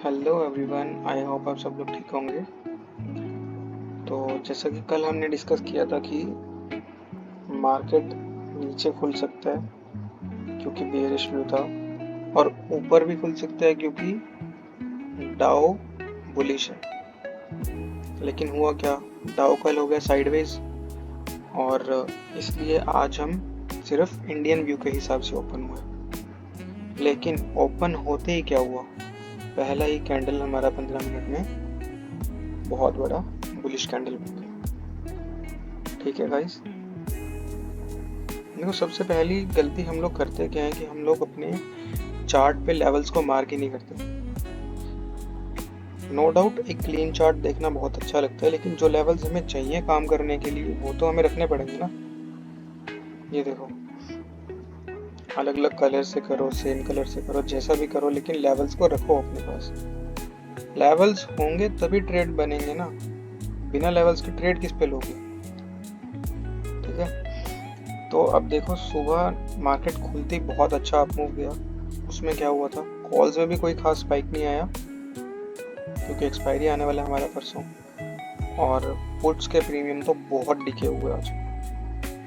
Hello everyone, I hope आप सब लोग ठीक होंगे। तो जैसा कि कल हमने डिस्कस किया था कि मार्केट नीचे खुल सकता है क्योंकि बेयरिश व्यू था, और ऊपर भी खुल सकता है क्योंकि डाउ बुलिश है। लेकिन हुआ क्या, डाउ कल हो गया साइडवेज, और इसलिए आज हम सिर्फ इंडियन व्यू के हिसाब से ओपन हुए। लेकिन ओपन होते ही क्या हुआ, पहला ही कैंडल हमारा 15 मिनट में बहुत बड़ा बुलिश कैंडल बन गया। ठीक है गाइस, देखो सबसे पहली गलती हम लोग करते क्या है कि हम लोग अपने चार्ट पे लेवल्स को मार्क ही नहीं करते। नो डाउट एक क्लीन चार्ट देखना बहुत अच्छा लगता है, लेकिन जो लेवल्स हमें चाहिए काम करने के लिए वो तो हमें रखने पड़ेंगे ना। ये देखो, अलग अलग कलर से करो, सेम कलर से करो, जैसा भी करो, लेकिन लेवल्स को रखो अपने पास। लेवल्स होंगे तभी ट्रेड बनेंगे ना, बिना लेवल्स के ट्रेड किस पे लोगे। ठीक है, तो अब देखो सुबह मार्केट खुलती बहुत अच्छा अप मूव गया। उसमें क्या हुआ था, कॉल्स में भी कोई खास स्पाइक नहीं आया क्योंकि एक्सपायरी आने वाला है हमारा परसों, और पुट्स के प्रीमियम तो बहुत डिके हुए आज।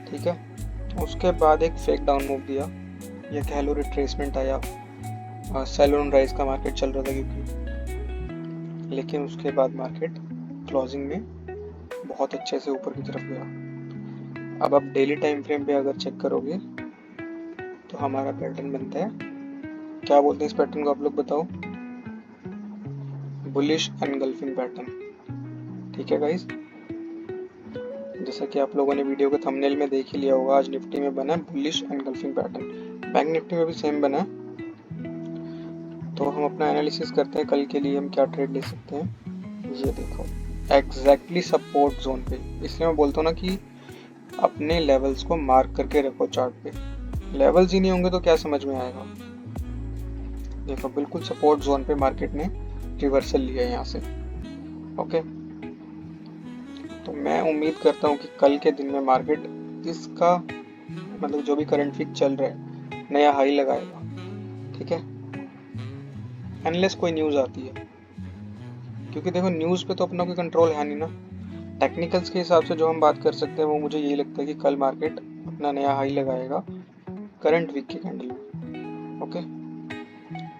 ठीक है, उसके बाद एक फेक डाउन मूव दिया, या कह लो रिट्रेसमेंट आया। सेल ऑन राइज का मार्केट चल रहा था क्योंकि, लेकिन उसके बाद मार्केट क्लोजिंग में बहुत अच्छे से ऊपर की तरफ गया। अब आप डेली टाइम फ्रेम पे अगर चेक करोगे तो हमारा पैटर्न बनता है, क्या बोलते हैं इस पैटर्न को आप लोग बताओ, बुलिश एनगल्फिंग पैटर्न। ठीक है गाइस, जैसा कि आप लोगों ने वीडियो के थंबनेल में देख ही लिया होगा, आज निफ्टी में बना bullish engulfing pattern, bank Nifty में भी सेम बना। तो हम अपना एनालिसिस करते हैं कल के लिए हम क्या ट्रेड ले सकते हैं। ये देखो एग्जैक्टली सपोर्ट जोन पे, इसलिए मैं बोलता हूँ ना कि अपने लेवल्स को मार्क करके रखो चार्ट पे। लेवल्स ही नहीं होंगे तो क्या समझ में आएगा। देखो बिल्कुल सपोर्ट जोन पे मार्केट ने रिवर्सल लिया है यहाँ से। ओके, तो मैं उम्मीद करता हूँ कि कल के दिन में मार्केट इसका मतलब जो भी करंट फिक चल रहा है नया हाई लगाएगा। ठीक है, अनलेस कोई न्यूज़ आती है, क्योंकि देखो न्यूज़ पे तो अपना कोई कंट्रोल है नहीं ना। टेक्निकल्स के हिसाब से जो हम बात कर सकते हैं वो मुझे यही लगता है कि कल मार्केट अपना नया हाई लगाएगा करंट वीक के कैंडल में। ओके,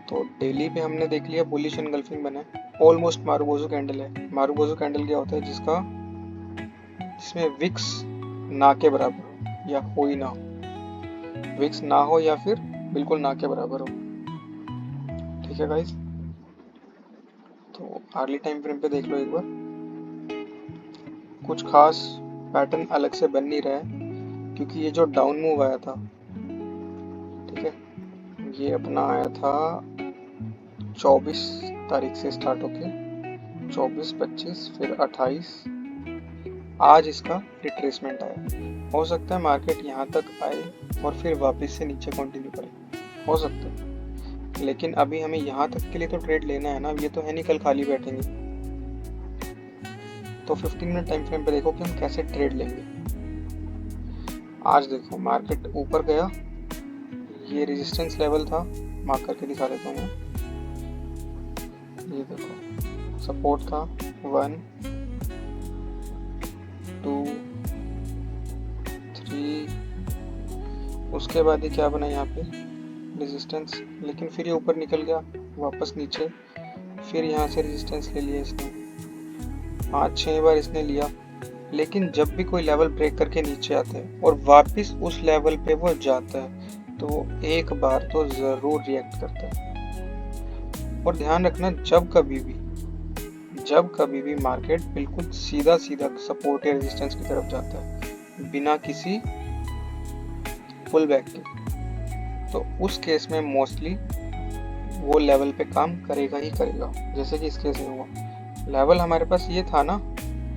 तो डेली पे हमने देख लिया बुलिश एनगल्फिंग बना है, ऑलमोस्ट मारुबोजो कैंडल है। मारुबोजो कैंडल क्या होता है, जिसमें विक्स ना के बराबर हो या हो ही ना हो, विक्स ना हो या फिर बिल्कुल ना के बराबर हो। ठीक है गाइस, तो अर्ली टाइम फ्रेम पे देख लो एक बार, कुछ खास पैटर्न अलग से बन नहीं रहा है क्योंकि ये जो डाउन मूव आया था, ठीक है, ये अपना आया था 24 तारीख से स्टार्ट होके 24, 25, फिर 28, आज इसका रिट्रेसमेंट आया। हो सकता है मार्केट यहाँ तक आए और फिर वापस से नीचे कंटिन्यू करे, हो सकता है, लेकिन अभी हमें यहाँ तक के लिए तो ट्रेड लेना है ना, ये तो है नहीं कल खाली बैठेंगे। तो 15 मिनट टाइम फ्रेम पे देखो कि हम कैसे ट्रेड लेंगे। आज देखो मार्केट ऊपर गया, ये रेजिस्टेंस लेवल था, मार्क करके दिखा देता हूँ। ये देखो सपोर्ट था 1, 2, 3, उसके बाद ये क्या बना यहाँ पे रेजिस्टेंस, लेकिन फिर ये ऊपर निकल गया वापस नीचे, फिर यहाँ से रेजिस्टेंस ले लिया इसने 5-6 बार इसने लिया। लेकिन जब भी कोई लेवल ब्रेक करके नीचे आता है और वापस उस लेवल पे वो जाता है तो एक बार तो जरूर रिएक्ट करता है। और ध्यान रखना, जब कभी भी मार्केट बिल्कुल सीधा सीधा सपोर्ट या रेजिस्टेंस की तरफ जाता है बिना किसी पुल बैक के, तो उस केस में मोस्टली वो लेवल पे काम करेगा ही करेगा। जैसे कि इस केस में हुआ, लेवल हमारे पास ये था ना,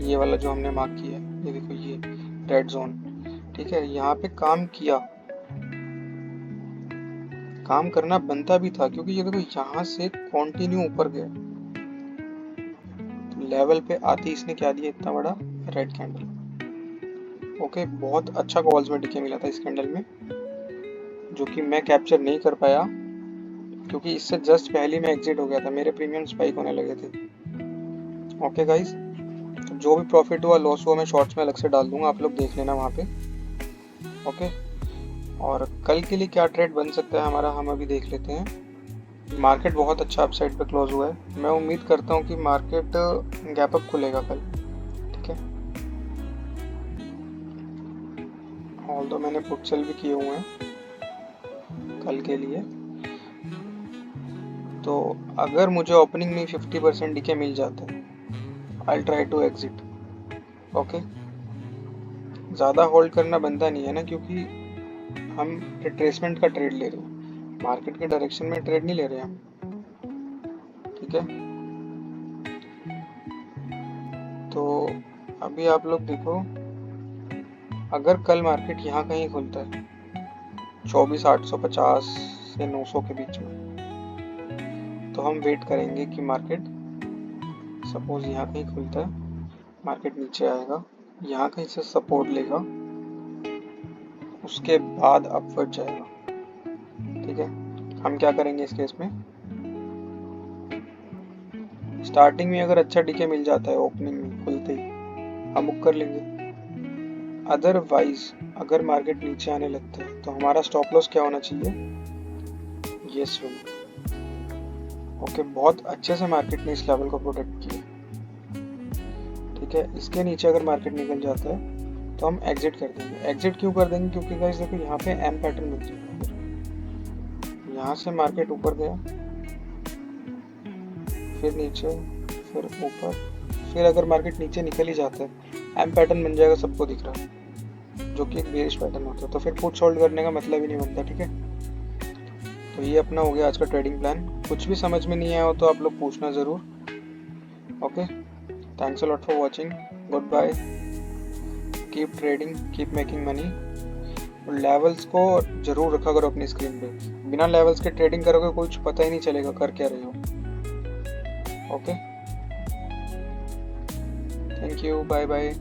ये वाला जो हमने मार्क किया है, ये देखो ये रेड जोन। ठीक है, यहाँ पे काम किया, काम करना बनता भी था क्योंकि ये देखो यहाँ से कंटिन्यू ऊपर गया, तो लेवल पे आते इसने क्या दिया, इतना बड़ा रेड कैंडल। ओके, बहुत अच्छा कॉल्स में डीके मिला था इस कैंडल में, जो कि मैं कैप्चर नहीं कर पाया क्योंकि इससे जस्ट पहले मैं एग्जिट हो गया था, मेरे प्रीमियम स्पाइक होने लगे थे। ओके गाइस, तो जो भी प्रॉफिट हुआ लॉस हुआ मैं शॉर्ट्स में अलग से डाल दूंगा, आप लोग देख लेना वहाँ पे। ओके, और कल के लिए क्या ट्रेड बन सकता है हमारा, हम अभी देख लेते हैं। मार्केट बहुत अच्छा अपसाइड पे क्लोज हुआ है, मैं उम्मीद करता हूँ कि मार्केट गैप अप खुलेगा कल। ठीक है, ऑल्दो मैंने पुट सेल भी किए हुए हैं कल के लिए, तो अगर मुझे ओपनिंग में 50% डीके मिल जाता है I try to exit. Okay, ज़्यादा होल्ड करना बनता नहीं है ना, क्योंकि हम रिट्रेसमेंट का ट्रेड ले रहे हैं, मार्केट के डायरेक्शन में ट्रेड नहीं ले रहे हम। ठीक है, तो अभी आप लोग देखो, अगर कल मार्केट यहाँ कहीं खुलता है 24,850 से 900 के बीच में, तो हम वेट करेंगे कि मार्केट सपोज यहाँ कहीं खुलता है, मार्केट नीचे आएगा, यहाँ कहीं से सपोर्ट लेगा, उसके बाद अपवर्ड जाएगा। ठीक है, हम क्या करेंगे इस केस में, स्टार्टिंग में अगर अच्छा डीके मिल जाता है ओपनिंग में खुलते ही, हम बुक कर लेंगे। अदरवाइज अगर मार्केट नीचे आने लगता है तो हमारा स्टॉप लॉस क्या होना चाहिए, ये स्विंग। ओके, बहुत अच्छे से मार्केट ने इस लेवल को प्रोटेक्ट किया। ठीक है, इसके नीचे अगर मार्केट निकल जाता है तो हम एग्जिट कर देंगे। एग्जिट क्यों कर देंगे, क्योंकि गाइस देखो यहाँ पे एम पैटर्न बन जाएगा, यहाँ से मार्केट ऊपर गया, फिर नीचे, फिर ऊपर, फिर अगर मार्केट नीचे निकल ही जाता है एम पैटर्न बन जाएगा, सबको दिख रहा है, जो कि एक बेरिश पैटर्न होता है, तो फिर पुट होल्ड करने का मतलब ही नहीं बनता। ठीक है, तो ये अपना हो गया आज का ट्रेडिंग प्लान। कुछ भी समझ में नहीं आया हो तो आप लोग पूछना ज़रूर। Okay, thanks a lot for watching, good bye, keep trading, keep making money. Levels को जरूर रखा करो अपनी स्क्रीन पे, बिना लेवल्स के ट्रेडिंग करोगे कुछ पता ही नहीं चलेगा कर क्या रहे हो। Okay, thank you, bye bye.